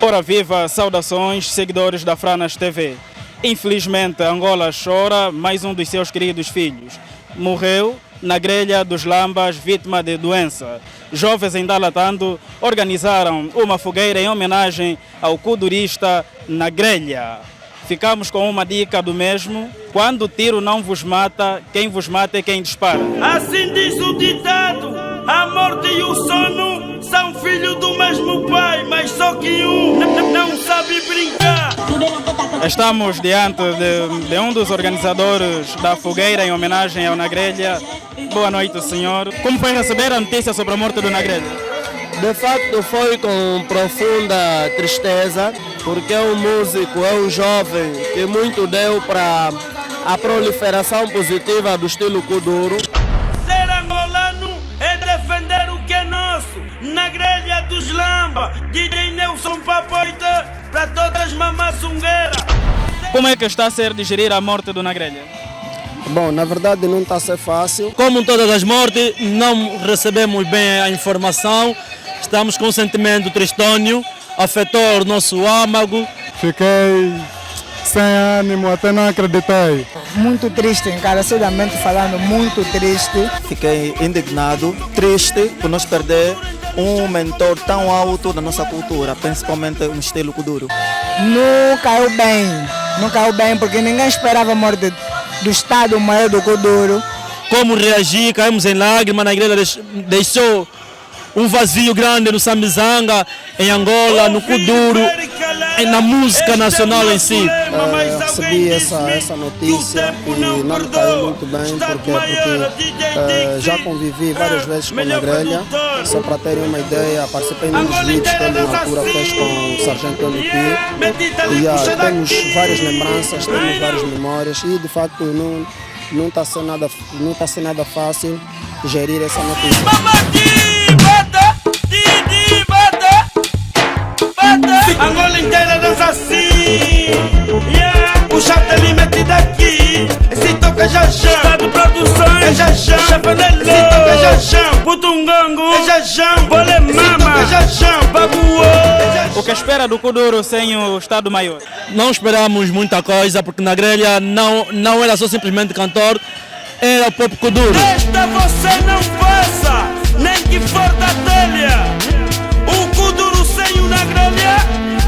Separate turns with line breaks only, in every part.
Ora viva, saudações, seguidores da Franas TV. Infelizmente, Angola chora mais um dos seus queridos filhos. Morreu na grelha dos Lambas, vítima de doença. Jovens em Dalatando organizaram uma fogueira em homenagem ao kudurista na grelha. Ficamos com uma dica do mesmo: quando o tiro não vos mata, quem vos mata é quem dispara.
Assim diz o ditado: a morte e o sono são filhos do mesmo pai, mas só que um não sabe brincar.
Estamos diante de um dos organizadores da fogueira em homenagem ao Nagrelha. Boa noite, senhor. Como foi receber a notícia sobre a morte do Nagrelha?
De facto foi com profunda tristeza, porque é um músico, é um jovem que muito deu para a proliferação positiva do estilo kuduro.
Ser angolano é defender o que é nosso. Na grelha dos Lamba, DJ Nelson Papoita, para todas as mamaçungueiras.
Como é que está a ser digerir a morte do Nagrelha?
Bom, na verdade não está a ser fácil.
Como todas as mortes, não recebemos bem a informação. Estamos com um sentimento tristonho, afetou o nosso âmago.
Fiquei sem ânimo, até não acreditei.
Muito triste, encarecidamente falando, muito triste.
Fiquei indignado, triste por nos perder um mentor tão alto da nossa cultura, principalmente no estilo kuduro.
Não caiu bem porque ninguém esperava a morte do Estado maior do kuduro.
Como reagir? Caímos em lágrimas, na igreja deixou um vazio grande no Sambizanga, em Angola, no kuduro, e na música nacional em si.
Recebi essa notícia e não me caiu muito bem, porque já convivi várias vezes com a Nagrelha. Só para terem uma ideia, participei num dos vídeos que ele na altura fez com o Sargento Tony P. E temos várias lembranças, temos várias memórias e de facto não está a ser nada fácil gerir essa notícia.
Angola inteira dança assim, yeah. O chato ele mete daqui, esse toca jajão. Estado de produção é jajão. Chapanelê, esse toca jajão. Putungango é jajão. Bole mama é jajão. Babuô.
O que espera do kuduro sem o Estado Maior?
Não esperamos muita coisa, porque na grelha não era só simplesmente cantor, era o próprio kuduro.
Esta você não faça, nem que for da telha. O kuduro sem o Nagrelha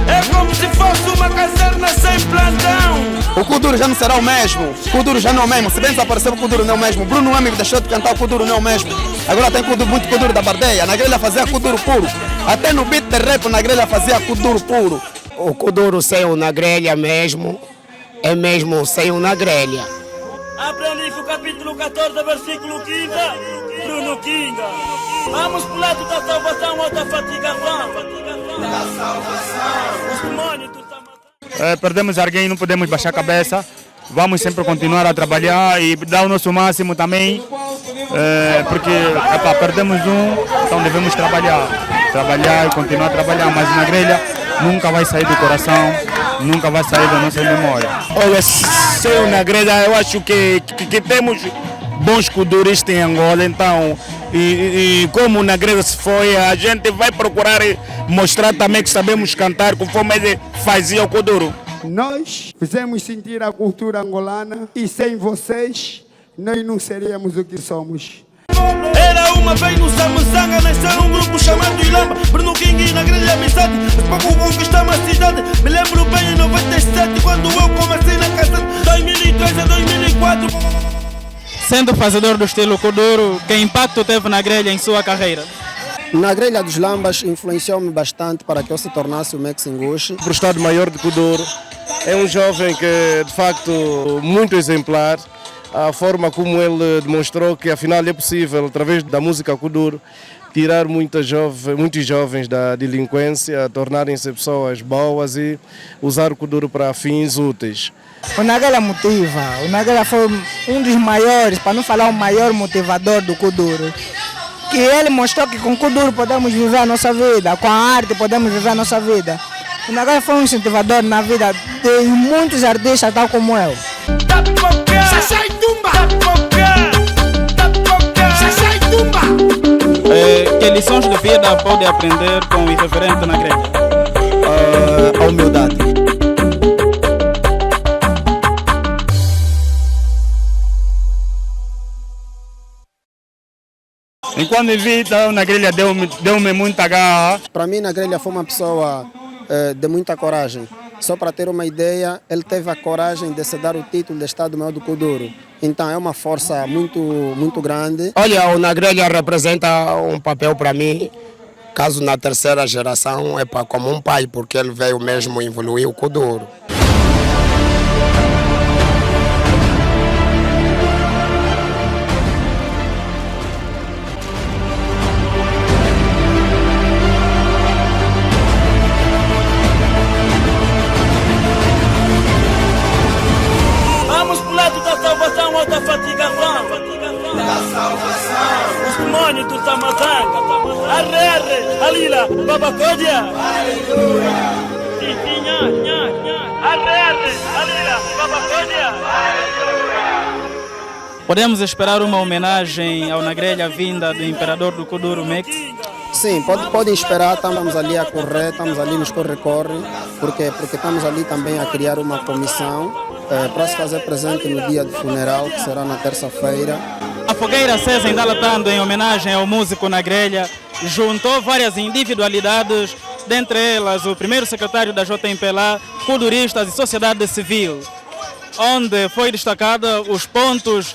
é como se fosse uma caserna sem plantão.
O kuduro já não será o mesmo, o kuduro já não é o mesmo. Se bem desapareceu, o kuduro não é o mesmo. Bruno Amigo deixou de cantar, o kuduro não é o mesmo. Agora tem kuduro, muito kuduro da Bardeia. Na grelha fazia kuduro puro. Até no beat de rap na grelha fazia kuduro puro.
O kuduro sem o Nagrelha mesmo, é mesmo sem o Nagrelha.
Abre o capítulo 14, versículo 15, Bruno Kinga. Vamos pro lado da salvação ou da fatigação. Da salvação. Os demônios do Samaritano.
Perdemos alguém, não podemos baixar a cabeça. Vamos sempre continuar a trabalhar e dar o nosso máximo também, porque perdemos um, então devemos trabalhar e continuar a trabalhar, mas na grelha nunca vai sair do coração, nunca vai sair da nossa memória.
Olha, seu Nagrelha, eu acho que temos bons kuduristas em Angola, então, e como o Nagrelha se foi, a gente vai procurar mostrar também que sabemos cantar conforme ele fazia o kuduro.
Nós fizemos sentir a cultura angolana e sem vocês nós não seríamos o que somos.
Era uma vez no Samuzanga, nasceu um grupo chamado Ilamba. Bruno King e Nagrelha amizade, mas pouco conquistamos a cidade. Me lembro bem em 97, quando eu comecei na casa, 2003 a 2004.
Sendo fazedor do estilo kuduro, que impacto teve na grelha em sua carreira?
Na grelha dos Lambas influenciou-me bastante para que eu se tornasse o Mexingushi.
O Estado Maior de Kuduro é um jovem que, de facto, muito exemplar. A forma como ele demonstrou que, afinal, é possível, através da música kuduro, tirar muitos jovens da delinquência, tornarem-se pessoas boas e usar o kuduro para fins úteis.
O Nagrelha motiva, o Nagrelha foi um dos maiores, para não falar o maior motivador do kuduro. Que ele mostrou que com o kuduro podemos viver a nossa vida, com a arte podemos viver a nossa vida. O Nagrelha foi um incentivador na vida de muitos artistas, tal como eu.
Sai tumba!
vida pode aprender com o irreverente na grelha?
A humildade.
Enquanto me vi, na grelha deu-me muita garra.
Para mim, na grelha foi uma pessoa de muita coragem. Só para ter uma ideia, ele teve a coragem de se dar o título de Estado Maior do Kuduro. Então é uma força muito grande.
Olha, o Nagrelha representa um papel para mim, caso na terceira geração, é como um pai, porque ele veio mesmo evoluir o Kuduro.
Da fatigação, da salvação, os demônios do Samazanga, arre, alila, babacódia, aleluia, arre, alila, babacódia, aleluia.
Podemos esperar uma homenagem ao Nagrelha vinda do imperador do Kuduro Mex?
Sim, podem esperar, estamos ali a correr, estamos ali nos corre-corre, porque estamos ali também a criar uma comissão para se fazer presente no dia do funeral, que será na terça-feira.
A fogueira acesa em Dalatando, em homenagem ao músico Nagrelha, juntou várias individualidades, dentre elas o primeiro secretário da JMPLA, kuduristas e sociedade civil, onde foi destacada os pontos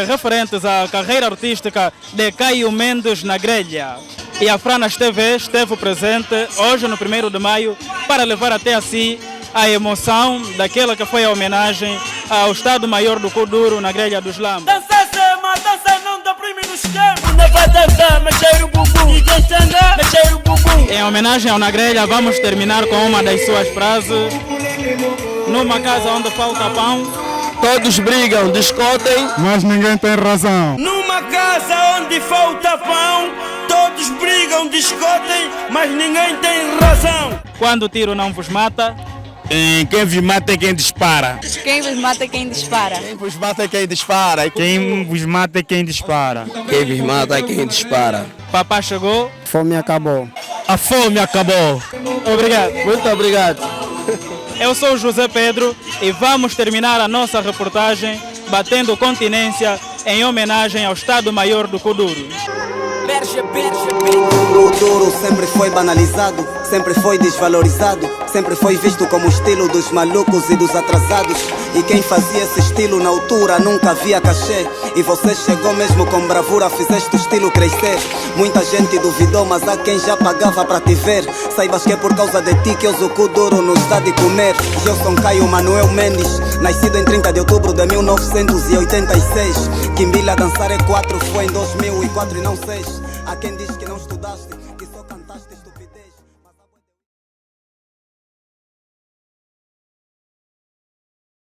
referentes à carreira artística de Caio Mendes Nagrelha. E a Franas TV esteve presente hoje, no 1º de maio, para levar até a si a emoção daquela que foi a homenagem ao Estado-Maior do Kuduro na grelha dos Lambas.
Dança não deprime no esquema. Não vai dançar, mexer o bumbum. E quem anda, mexer o bumbum.
Em homenagem ao Nagrelha, vamos terminar com uma das suas frases. Numa casa onde falta pão,
todos brigam, discutem,
mas ninguém tem razão.
Numa casa onde falta pão, todos brigam, discutem, mas ninguém tem razão.
Quando o tiro não vos mata,
quem vos mata é quem dispara.
Quem vos mata é quem dispara.
Quem vos mata é quem dispara.
Quem vos mata é quem dispara.
Quem vos mata é quem dispara.
Papá chegou,
Fome acabou.
A fome acabou.
Obrigado.
Muito obrigado.
Eu sou o José Pedro e vamos terminar a nossa reportagem batendo continência em homenagem ao Estado-Maior do Kuduro.
O Kuduro sempre foi banalizado, sempre foi desvalorizado, sempre foi visto como o estilo dos malucos e dos atrasados. E quem fazia esse estilo na altura nunca via cachê. E você chegou mesmo com bravura, fizeste o estilo crescer. Muita gente duvidou, mas há quem já pagava pra te ver. Saibas que é por causa de ti que hoje o Kuduro nos dá de comer. Eu sou Caio Manuel Mendes, nascido em 30 de outubro de 1986. Quimbila dançar é 4, foi em 2004 e não 6. Há quem diz que não estudaste, que só cantaste estupidez.